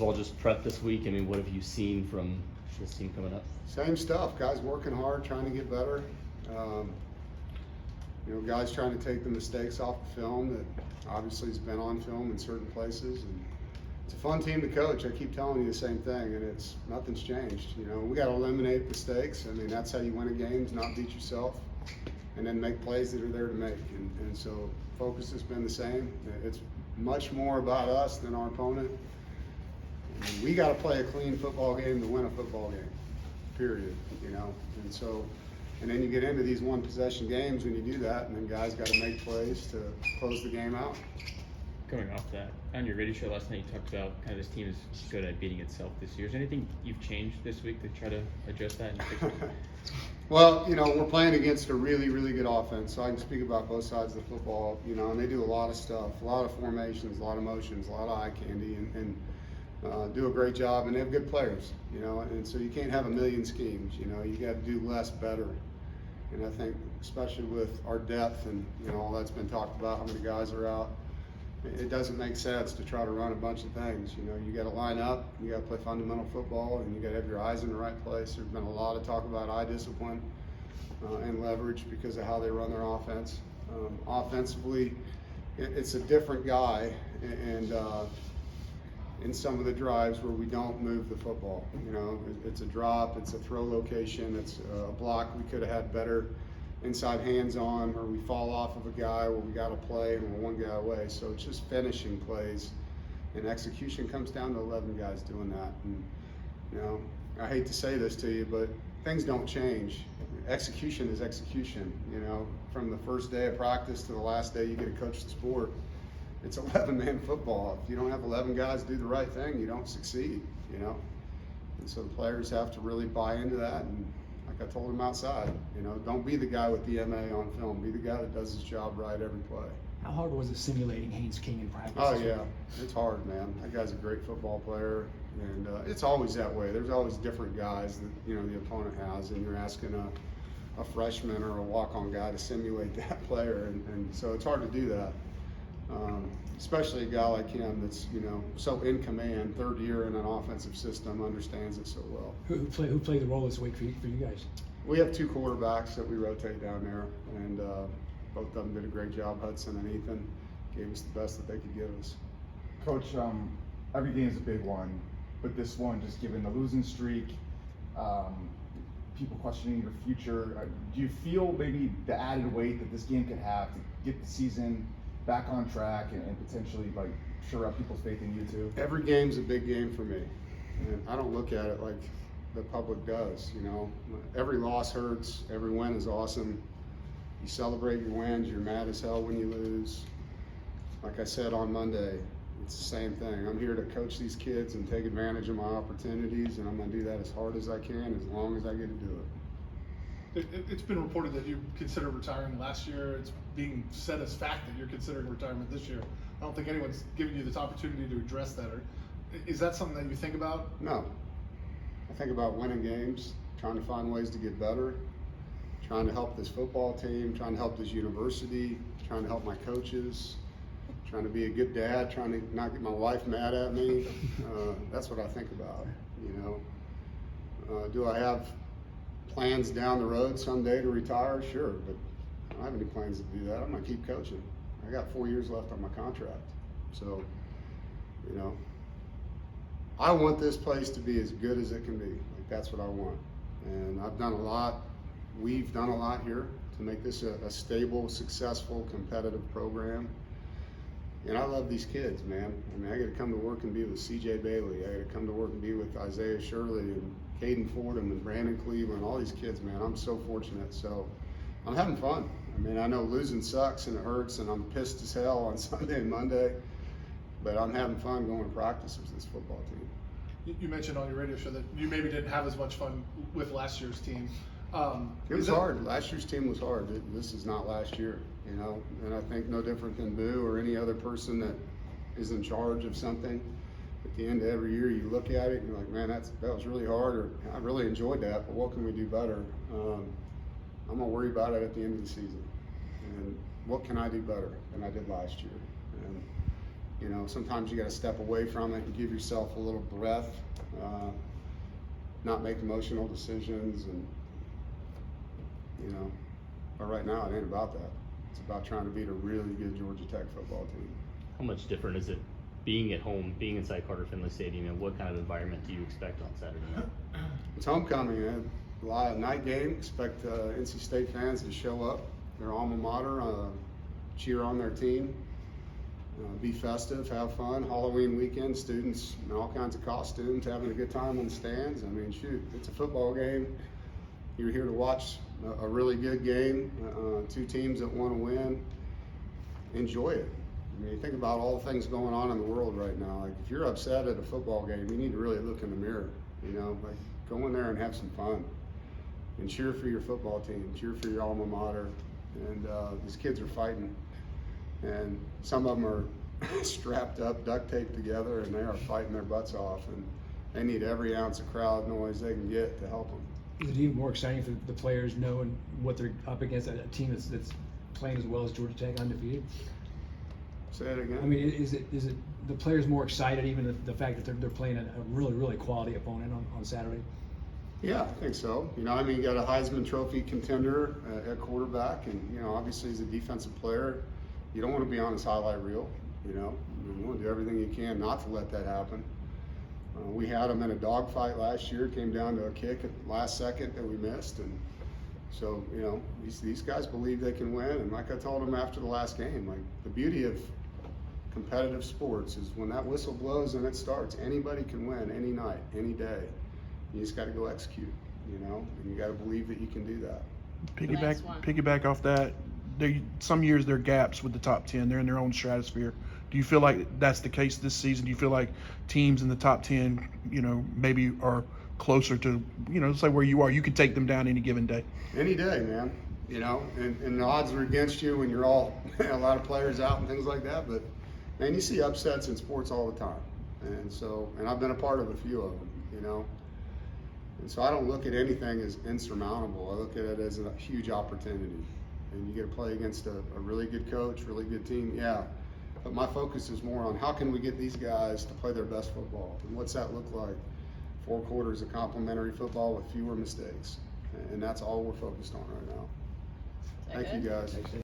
of all, just prep this week. I mean, what have you seen from this team coming up? Same stuff. Guys working hard, trying to get better. Guys trying to take the mistakes off the film that obviously has been on film in certain places. And it's a fun team to coach. I keep telling you the same thing, and nothing's changed. We got to eliminate mistakes. I mean, that's how you win a game, is not beat yourself, and then make plays that are there to make. And so focus has been the same. It's much more about us than our opponent. We got to play a clean football game to win a football game, period. And then you get into these one possession games when you do that, and then guys got to make plays to close the game out. Going off that, on your radio show last night, you talked about kind of this team is good at beating itself this year. Is there anything you've changed this week to try to adjust that and fix it? Well, we're playing against a really, really good offense, so I can speak about both sides of the football, and they do a lot of stuff, a lot of formations, a lot of motions, a lot of eye candy, and do a great job, and they have good players, and so you can't have a million schemes, you got to do less better. And I think, especially with our depth and all that's been talked about, how many guys are out, it doesn't make sense to try to run a bunch of things. You got to line up, you got to play fundamental football, and you got to have your eyes in the right place. There's been a lot of talk about eye discipline and leverage because of how they run their offense. Offensively, it's a different guy, and in some of the drives where we don't move the football. It's a drop, it's a throw location, it's a block we could have had better inside hands on, or we fall off of a guy where we got to play and we're one guy away. So it's just finishing plays, and execution comes down to 11 guys doing that. And I hate to say this to you, but things don't change. Execution is execution. From the first day of practice to the last day you get to coach the sport. It's 11-man football. If you don't have 11 guys do the right thing, you don't succeed, And so the players have to really buy into that. And like I told them outside, don't be the guy with the MA on film. Be the guy that does his job right every play. How hard was it simulating Haynes King in practice? Oh, yeah. It's hard, man. That guy's a great football player. And it's always that way. There's always different guys that, the opponent has. And you're asking a freshman or a walk-on guy to simulate that player. And so it's hard to do that. Especially a guy like him that's, so in command, third year in an offensive system, understands it so well. Who played the role this week for you guys? We have two quarterbacks that we rotate down there, and both of them did a great job. Hudson and Ethan gave us the best that they could give us. Coach, every game is a big one, but this one, just given the losing streak, people questioning your future, do you feel maybe the added weight that this game could have to get the season back on track and potentially shore up people's faith in you too? Every game's a big game for me, and I don't look at it like the public does. Every loss hurts, every win is awesome. You celebrate your wins, you're mad as hell when you lose. Like I said on Monday, it's the same thing. I'm here to coach these kids and take advantage of my opportunities, and I'm going to do that as hard as I can, as long as I get to do it. It's been reported that you considered retiring last year. It's being said as fact that you're considering retirement this year. I don't think anyone's given you this opportunity to address that. Is that something that you think about? No. I think about winning games, trying to find ways to get better, trying to help this football team, trying to help this university, trying to help my coaches, trying to be a good dad, trying to not get my wife mad at me. That's what I think about, Do I have plans down the road someday to retire? Sure, but I don't have any plans to do that. I'm going to keep coaching. I got 4 years left on my contract. So, I want this place to be as good as it can be. That's what I want. And I've done a lot. We've done a lot here to make this a stable, successful, competitive program. And I love these kids, man. I get to come to work and be with C.J. Bailey. I get to come to work and be with Isaiah Shirley and Caden Fordham and Brandon Cleveland, all these kids, man. I'm so fortunate. So I'm having fun. I know losing sucks and it hurts, and I'm pissed as hell on Sunday and Monday, but I'm having fun going to practice with this football team. You mentioned on your radio show that you maybe didn't have as much fun with last year's team. It was hard. Last year's team was hard. This is not last year, and I think no different than Boo or any other person that is in charge of something. At the end of every year, you look at it and you're like, man, that was really hard, or I really enjoyed that, but what can we do better? I'm gonna worry about it at the end of the season, and what can I do better than I did last year? And You know, sometimes you got to step away from it and give yourself a little breath, not make emotional decisions, and you know. But right now, it ain't about that. It's about trying to beat a really good Georgia Tech football team. How much different is it being at home, being inside Carter Finley Stadium, and what kind of environment do you expect on Saturday night? It's homecoming, man. A lot of night game. Expect NC State fans to show up, their alma mater, cheer on their team, be festive, have fun. Halloween weekend, students in all kinds of costumes, having a good time in the stands. I mean, shoot, it's a football game. You're here to watch a really good game, two teams that want to win. Enjoy it. I mean, you think about all the things going on in the world right now. Like, if you're upset at a football game, you need to really look in the mirror. You know, like, go in there and have some fun, and cheer for your football team, cheer for your alma mater. And these kids are fighting, and some of them are strapped up, duct taped together, and they are fighting their butts off. And they need every ounce of crowd noise they can get to help them. Is it even more exciting for the players knowing what they're up against, a team that's playing as well as Georgia Tech, undefeated? Say it again. I mean, is it the players more excited, even the fact that they're playing a really quality opponent on Saturday? Yeah, I think so. You know, I mean, you got a Heisman Trophy contender at quarterback, and you know, obviously, as a defensive player, you don't want to be on his highlight reel. You know, you want to do everything you can not to let that happen. We had them in a dogfight last year. It came down to a kick at the last second that we missed, and so you know, these guys believe they can win. And like I told them after the last game, like, the beauty of competitive sports is when that whistle blows and it starts, anybody can win any night, any day. You just got to go execute, you know, and you got to believe that you can do that. Piggyback off that. Some years there are gaps with the top 10. They're in their own stratosphere. Do you feel like that's the case this season? Do you feel like teams in the top 10, you know, maybe are closer to, you know, say where you are? You could take them down any given day. Any day, man. You know, and the odds are against you when you're all a lot of players out and things like that. But man, you see upsets in sports all the time, and I've been a part of a few of them. You know. And so I don't look at anything as insurmountable. I look at it as a huge opportunity. And you get to play against a really good coach, really good team, yeah. But my focus is more on how can we get these guys to play their best football? And what's that look like? 4 quarters of complimentary football with fewer mistakes. And that's all we're focused on right now. Thank you, guys.